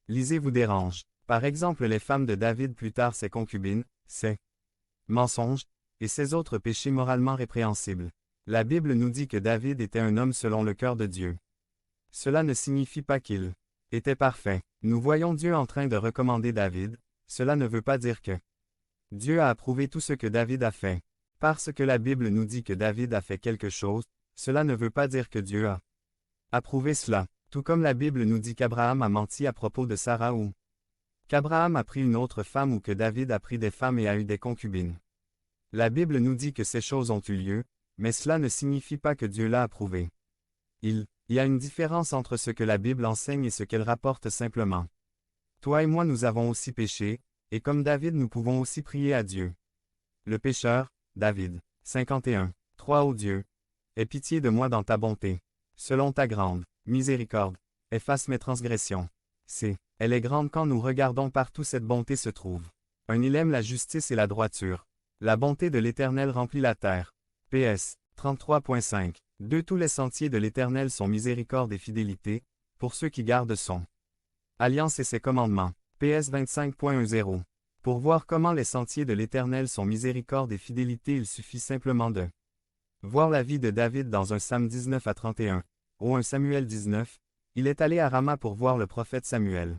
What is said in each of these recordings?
lisez vous dérange. Par exemple les femmes de David plus tard ses concubines, ses mensonges, et ses autres péchés moralement répréhensibles. La Bible nous dit que David était un homme selon le cœur de Dieu. Cela ne signifie pas qu'il était parfait. Nous voyons Dieu en train de recommander David, cela ne veut pas dire que Dieu a approuvé tout ce que David a fait. Parce que la Bible nous dit que David a fait quelque chose, cela ne veut pas dire que Dieu a approuvé cela. Tout comme la Bible nous dit qu'Abraham a menti à propos de Sarah ou qu'Abraham a pris une autre femme ou que David a pris des femmes et a eu des concubines. La Bible nous dit que ces choses ont eu lieu, mais cela ne signifie pas que Dieu l'a approuvé. Il y a une différence entre ce que la Bible enseigne et ce qu'elle rapporte simplement. Toi et moi nous avons aussi péché, et comme David nous pouvons aussi prier à Dieu. Le pécheur, David, 51. 3 Ô Dieu, aie pitié de moi dans ta bonté. Selon ta grande miséricorde, efface mes transgressions. Elle est grande quand nous regardons partout cette bonté se trouve. Il aime la justice et la droiture. La bonté de l'Éternel remplit la terre. PS 33.5. Tous les sentiers de l'Éternel sont miséricorde et fidélité, pour ceux qui gardent son alliance et ses commandements. PS 25.10. Pour voir comment les sentiers de l'Éternel sont miséricorde et fidélité, il suffit simplement de voir la vie de David dans un Psaume 19 à 31, ou un Samuel 19. Il est allé à Rama pour voir le prophète Samuel.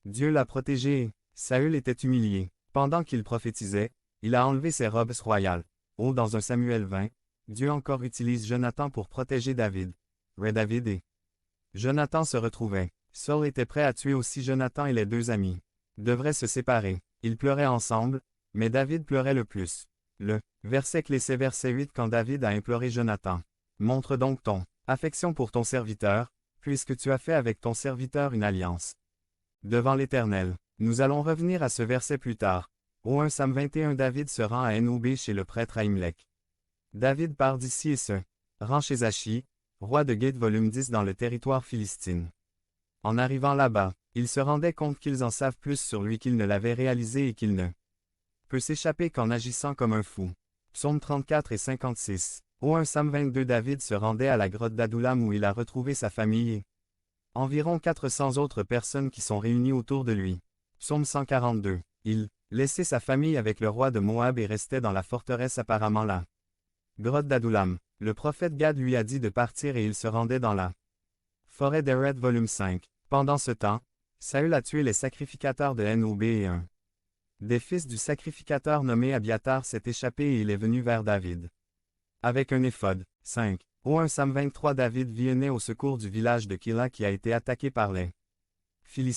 Dieu l'a protégé et Saül était humilié. Pendant qu'il prophétisait, il a enlevé ses robes royales. Ou dans un Samuel 20, Dieu encore utilise Jonathan pour protéger David. David et Jonathan se retrouvaient. Saul était prêt à tuer aussi Jonathan et les deux amis devraient se séparer. Ils pleuraient ensemble, mais David pleurait le plus. Le verset clé c'est verset 8 quand David a imploré Jonathan. Montre donc ton affection pour ton serviteur, puisque tu as fait avec ton serviteur une alliance devant l'Éternel. Nous allons revenir à ce verset plus tard. Au 1 Psaume 21 David se rend à Nob chez le prêtre Ahimelech. David part d'ici et se rend chez Achi, roi de Gath volume 10 dans le territoire philistine. En arrivant là-bas, il se rendait compte qu'ils en savent plus sur lui qu'ils ne l'avaient réalisé et qu'il ne peut s'échapper qu'en agissant comme un fou. Psaume 34 et 56. Au 1 Psaume 22 David se rendait à la grotte d'Adullam où il a retrouvé sa famille et environ 400 autres personnes qui sont réunies autour de lui. Psaume 142. Il laissait sa famille avec le roi de Moab et restait dans la forteresse apparemment là. Grotte d'Adullam. Le prophète Gad lui a dit de partir et il se rendait dans la forêt d'Eret volume 5. Pendant ce temps, Saül a tué les sacrificateurs de Nob et un des fils du sacrificateur nommé Abiatar s'est échappé et il est venu vers David. Avec un éphod. 5. Au 1 Psaume 23 David venait au secours du village de Kila qui a été attaqué par les Philistins.